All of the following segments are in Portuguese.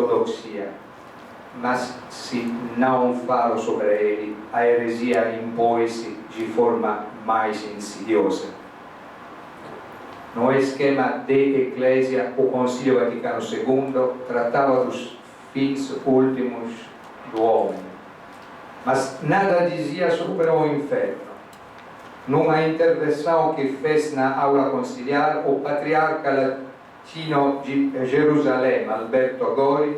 ortodoxia, mas se não falo sobre ele, a heresia impõe-se de forma mais insidiosa. No esquema de Eclésia, o Concílio Vaticano II tratava dos fins últimos do homem, mas nada dizia sobre o inferno. Numa intervenção que fez na aula conciliar, o patriarca latino de Jerusalém, Alberto Gori,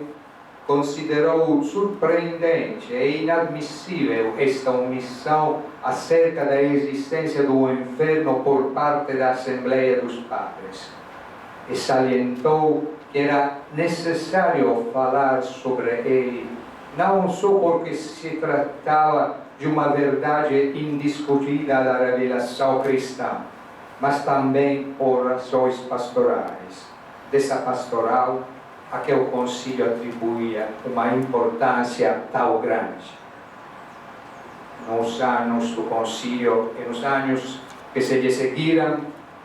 considerou surpreendente e inadmissível esta omissão acerca da existência do inferno por parte da Assembleia dos Padres e salientou que era necessário falar sobre ele, não só porque se tratava de uma verdade indiscutida da revelação cristã, mas também por razões pastorais. Dessa pastoral a que o Concílio atribuía uma importância tão grande. Nos anos do Concílio e nos anos que se lhe seguiram,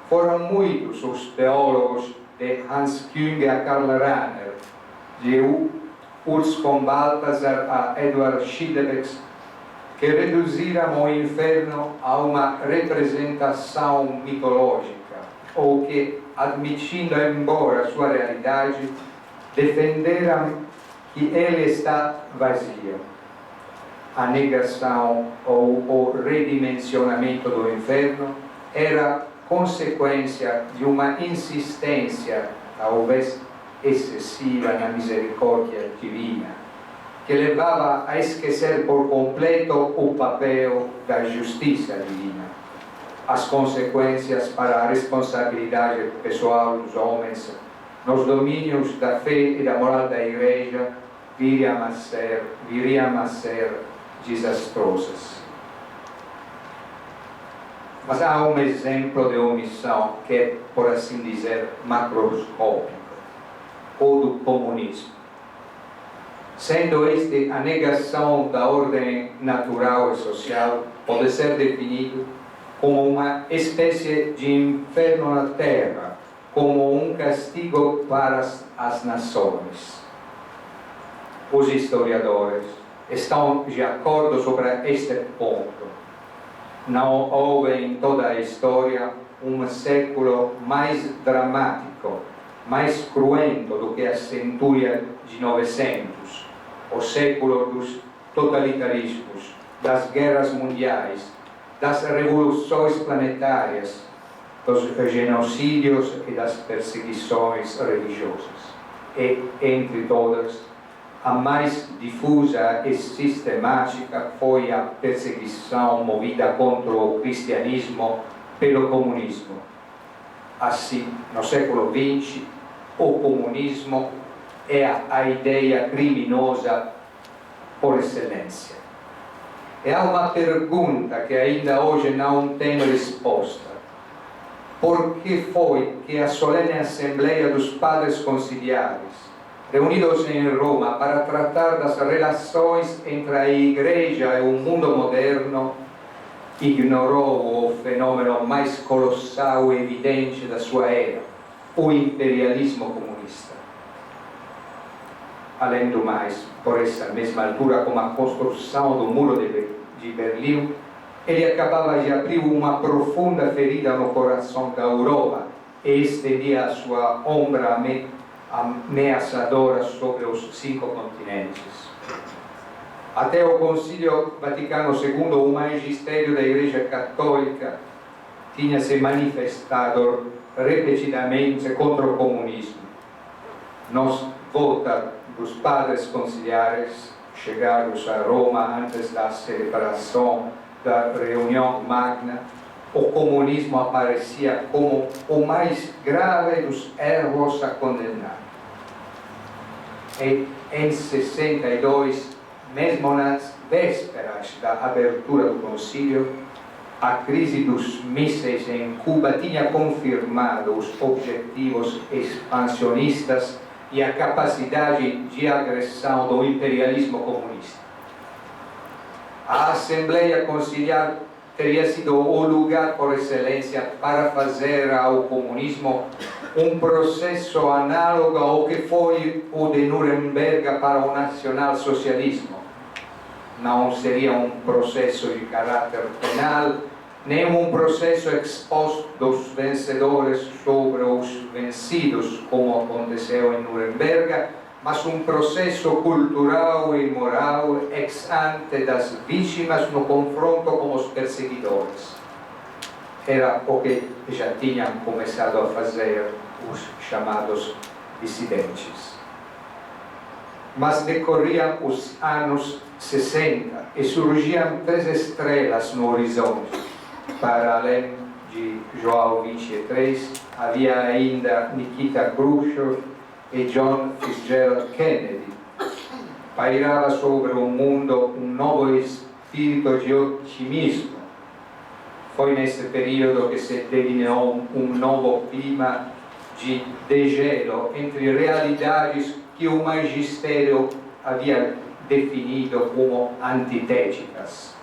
foram muitos os teólogos, de Hans Küng a Karl Rahner, de Urs von Balthasar a Edward Schillebeck, que reduziram o inferno a uma representação mitológica, ou que, admitindo embora sua realidade, defenderam que ele está vazio. A negação ou o redimensionamento do inferno era consequência de uma insistência, talvez excessiva, na misericórdia divina, que levava a esquecer por completo o papel da justiça divina. As consequências para a responsabilidade pessoal dos homens nos domínios da fé e da moral da Igreja viriam a ser desastrosas. Mas há um exemplo de omissão que é, por assim dizer, macroscópico, o do comunismo. Sendo este a negação da ordem natural e social, pode ser definido como uma espécie de inferno na Terra, como um castigo para as nações. Os historiadores estão de acordo sobre este ponto. Não houve em toda a história um século mais dramático, mais cruento do que a centúria de 900, o século dos totalitarismos, das guerras mundiais, das revoluções planetárias, dos genocídios e das perseguições religiosas. E, entre todas, a mais difusa e sistemática foi a perseguição movida contra o cristianismo pelo comunismo. Assim, no século XX, o comunismo é a ideia criminosa por excelência. E há uma pergunta que ainda hoje não tem resposta. Por que foi que a solene Assembleia dos Padres Conciliares, reunidos em Roma para tratar das relações entre a Igreja e o mundo moderno, ignorou o fenômeno mais colossal e evidente da sua era, o imperialismo comunista? Além do mais, por essa mesma altura, com a construção do Muro de Berlim, ele acabava de abrir uma profunda ferida no coração da Europa e estendia a sua ombra ameaçadora sobre os 5 continentes. Até o Concílio Vaticano II, o magistério da Igreja Católica tinha se manifestado repetidamente contra o comunismo. Nos volta dos padres conciliares chegados a Roma antes da celebração da reunião magna, o comunismo aparecia como o mais grave dos erros a condenar. E em 62, mesmo nas vésperas da abertura do concílio, a crise dos mísseis em Cuba tinha confirmado os objetivos expansionistas e a capacidade de agressão do imperialismo comunista. A Assembleia Conciliar teria sido o lugar por excelência para fazer ao comunismo um processo análogo ao que foi o de Nuremberg para o nacionalsocialismo. Não seria um processo de caráter penal, nem um processo ex post dos vencedores sobre os vencidos, como aconteceu em Nuremberg, mas um processo cultural e moral ex ante das vítimas no confronto com os perseguidores. Era o que já tinham começado a fazer os chamados dissidentes. Mas decorriam os anos 60 e surgiam três estrelas no horizonte. Para além de João 23, havia ainda Nikita Khrushchev e John Fitzgerald Kennedy. Pairava sobre o mundo um novo espírito de otimismo. Foi nesse período que se delineou um novo clima de degelo entre realidades que o magistério havia definido como antitéticas.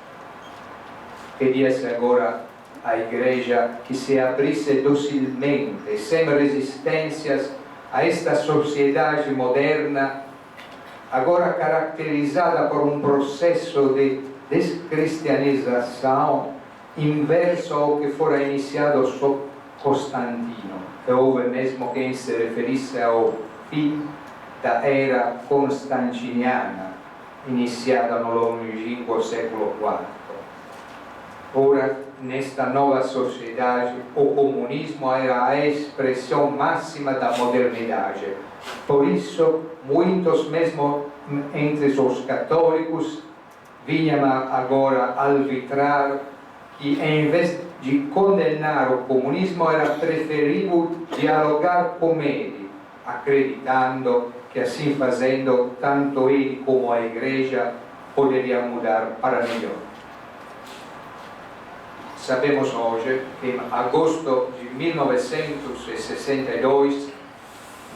Pedia-se agora à Igreja que se abrisse docilmente, sem resistências, a esta sociedade moderna, agora caracterizada por um processo de descristianização inverso ao que fora iniciado sob Constantino. E houve mesmo quem se referisse ao fim da era constantiniana, iniciada no longínquo século IV. Ora, nesta nova sociedade, o comunismo era a expressão máxima da modernidade. Por isso, muitos, mesmo entre os católicos, vinham agora arbitrar que, em vez de condenar o comunismo, era preferível dialogar com ele, acreditando que, assim fazendo, tanto ele como a Igreja poderiam mudar para melhor. Sabemos hoje que, em agosto de 1962,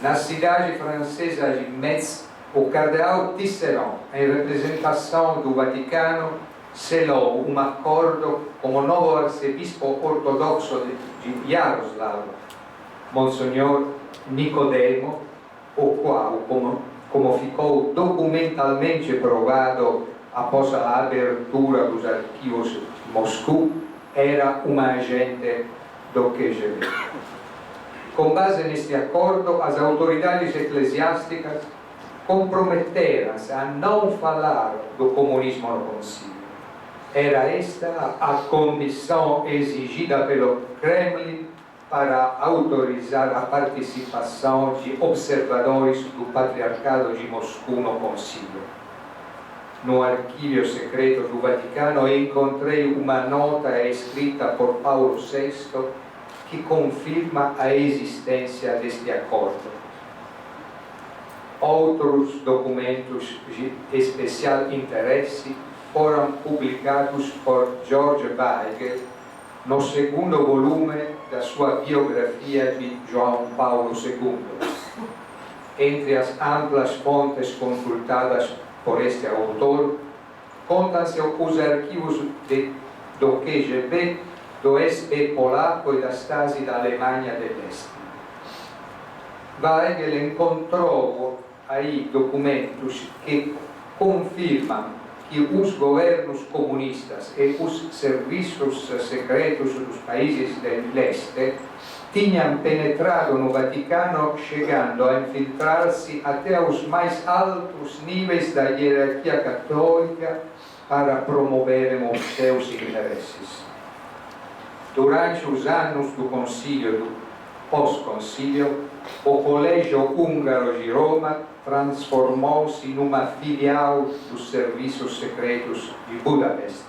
na cidade francesa de Metz, o cardeal Tisserand, em representação do Vaticano, selou um acordo com o novo arcebispo ortodoxo de Yaroslav, Monsenhor Nicodemo, o qual, como ficou documentalmente provado após a abertura dos arquivos de Moscou, era um agente do KGB. Com base neste acordo, as autoridades eclesiásticas comprometeram-se a não falar do comunismo no concílio. Era esta a condição exigida pelo Kremlin para autorizar a participação de observadores do Patriarcado de Moscou no concílio. No arquivo secreto do Vaticano encontrei uma nota escrita por Paulo VI que confirma a existência deste acordo. Outros documentos de especial interesse foram publicados por George Weigel no segundo volume da sua biografia de João Paulo II. Entre as amplas fontes consultadas por este autor, contam-se os arquivos do KGB, do SP polaco e da Stasi da Alemanha de Leste. Weigel encontrou aí documentos que confirmam que os governos comunistas e os serviços secretos dos países do leste tinham penetrado no Vaticano, chegando a infiltrar-se até os mais altos níveis da hierarquia católica para promoverem os seus interesses. Durante os anos do concílio e do pós-concílio, o Colégio Húngaro de Roma transformou-se numa filial dos serviços secretos de Budapeste.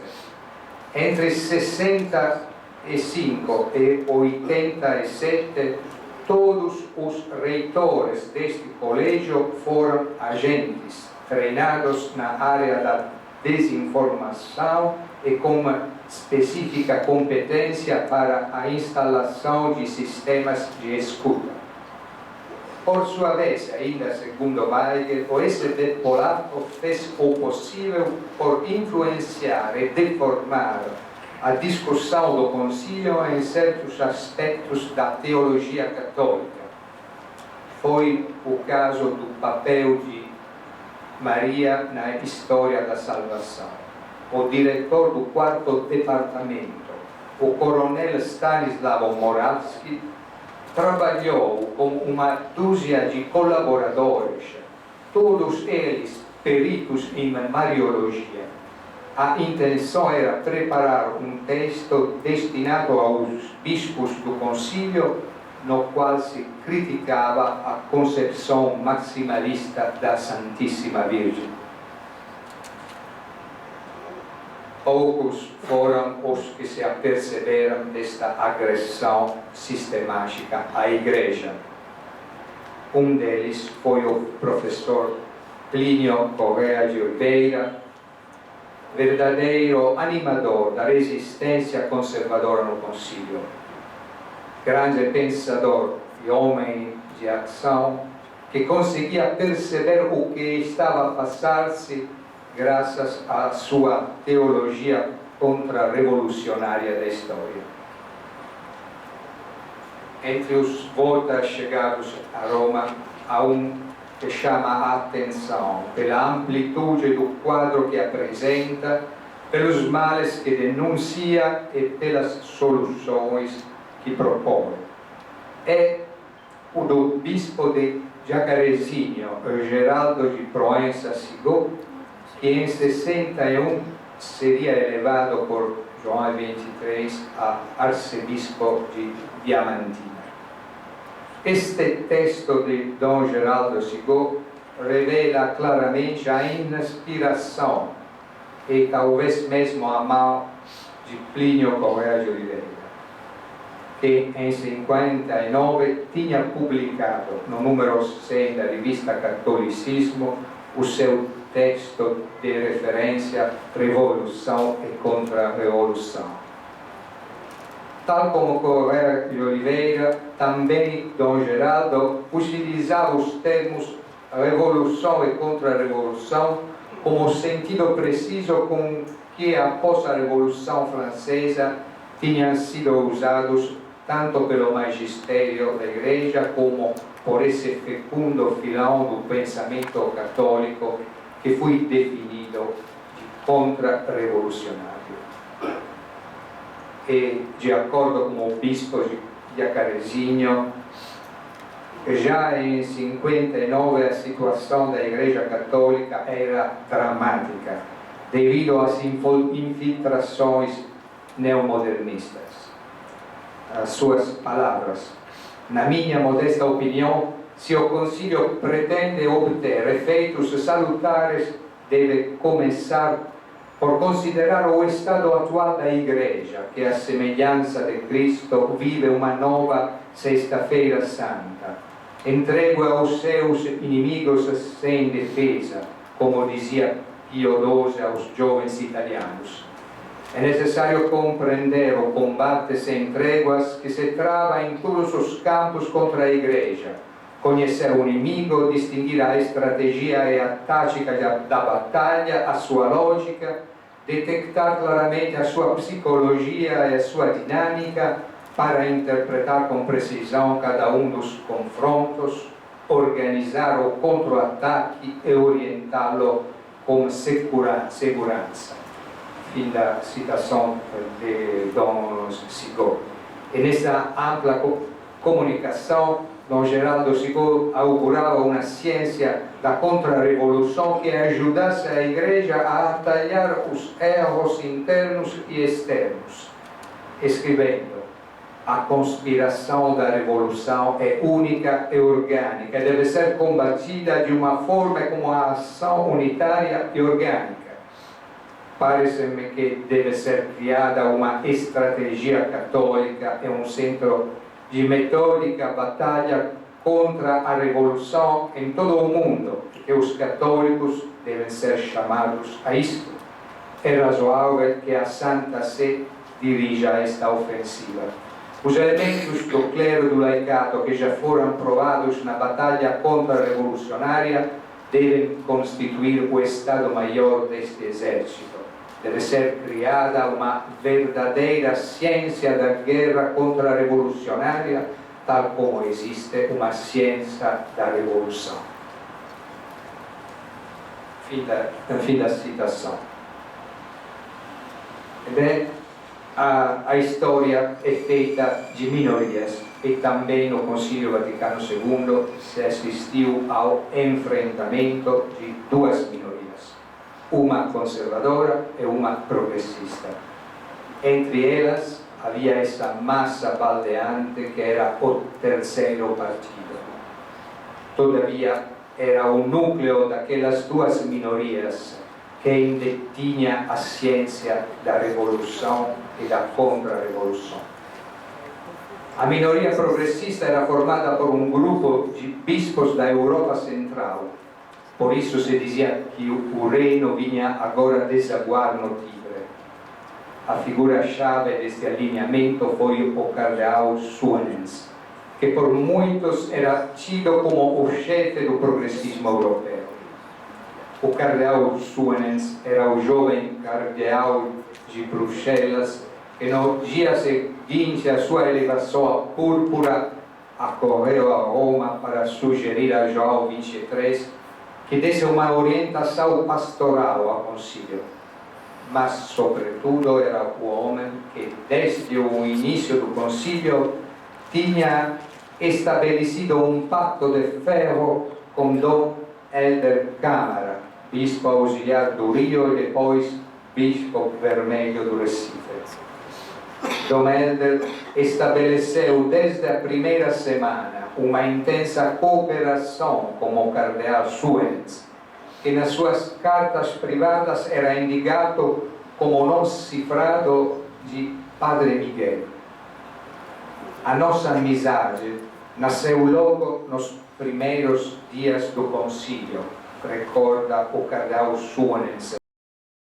Entre 65 e 87, todos os reitores deste colégio foram agentes treinados na área da desinformação e com uma específica competência para a instalação de sistemas de escuta. Por sua vez, ainda segundo Weigel, o SD polaco fez o possível por influenciar e deformar a discussão do concílio em certos aspectos da teologia católica, foi o caso do papel de Maria na história da salvação. O diretor do 4º departamento, o coronel Stanislav Moravsky, trabalhou com uma dúzia de colaboradores, todos eles peritos em Mariologia. A intenção era preparar um texto destinado aos bispos do concílio, no qual se criticava a concepção maximalista da Santíssima Virgem. Poucos foram os que se aperceberam desta agressão sistemática à Igreja. Um deles foi o professor Plínio Correa de Oliveira, verdadeiro animador da resistência conservadora no concílio, grande pensador e homem de ação, que conseguia perceber o que estava a passar-se graças à sua teologia contra-revolucionária da história. Entre os voltas chegados a Roma, há um que chama a atenção pela amplitude do quadro que apresenta, pelos males que denuncia e pelas soluções que propõe. É o do bispo de Jacarezinho, Geraldo de Proença Sigó, que em 61 seria elevado por João XXIII a arcebispo de Diamantina. Este texto de Dom Geraldo Sigó revela claramente a inspiração e talvez mesmo a mão de Plínio Correa de Oliveira, que em 59 tinha publicado no número 100 da revista Catolicismo o seu texto de referência Revolução e Contra-Revolução. Tal como Correa de Oliveira, também Dom Geraldo utilizava os termos revolução e contra-revolução como sentido preciso com que após a Revolução Francesa tinham sido usados tanto pelo magistério da Igreja como por esse fecundo filão do pensamento católico que foi definido de contra-revolucionário. E, de acordo com o bispo de Jacarezinho, já em 59 a situação da Igreja Católica era dramática, devido às infiltrações neomodernistas. As suas palavras: na minha modesta opinião, se o Concílio pretende obter efeitos salutares, deve começar por considerar o estado atual da Igreja, que, à semelhança de Cristo, vive uma nova Sexta-feira Santa, entregue aos seus inimigos sem defesa, como dizia Pio XII aos jovens italianos. É necessário compreender o combate sem tréguas que se trava em todos os campos contra a Igreja, conhecer o inimigo, distinguir a estratégia e a tática da batalha, a sua lógica, detectar claramente a sua psicologia e a sua dinâmica para interpretar com precisão cada um dos confrontos, organizar o contra-ataque e orientá-lo com segurança. Fim da citação de Dom Sigó. E nessa ampla comunicação, Dom Geraldo Sigó augurava uma ciência da contra-revolução que ajudasse a Igreja a atalhar os erros internos e externos, escrevendo: a conspiração da revolução é única e orgânica, deve ser combatida de uma forma como a ação unitária e orgânica. Parece-me que deve ser criada uma estratégia católica e um centro de metódica batalha contra a revolução em todo o mundo, e os católicos devem ser chamados a isto. É razoável que a Santa Sé dirija esta ofensiva. Os elementos do clero do laicato que já foram provados na batalha contra-revolucionária devem constituir o Estado-Maior deste exército. Deve ser criada uma verdadeira ciência da guerra contra-revolucionária, tal como existe uma ciência da revolução. Fim da citação. Bem, a história é feita de minorias e também no Concílio Vaticano II se assistiu ao enfrentamento de duas minorias, uma conservadora e uma progressista. Entre elas havia essa massa baldeante que era o terceiro partido. Todavia, era o núcleo daquelas duas minorias que ainda tinha a ciência da revolução e da contra-revolução. A minoria progressista era formada por um grupo de bispos da Europa Central. Por isso se dizia que o reino vinha agora desaguar no Tibre. A figura-chave deste alinhamento foi o cardeal Suenens, que por muitos era tido como o chefe do progressismo europeu. O cardeal Suenens era o jovem cardeal de Bruxelas que no dia seguinte à sua elevação à púrpura acorreu a Roma para sugerir a João 23 que desse uma orientação pastoral ao concílio. Mas, sobretudo, era o homem que, desde o início do concílio, tinha estabelecido um pacto de ferro com Dom Helder Câmara, bispo auxiliar do Rio e depois bispo vermelho do Recife. Dom Helder estabeleceu desde a primeira semana uma intensa cooperação com o cardeal Suenens, que nas suas cartas privadas era indicado como não cifrado de Padre Miguel. A nossa amizade nasceu logo nos primeiros dias do concílio, recorda o cardeal Suenens.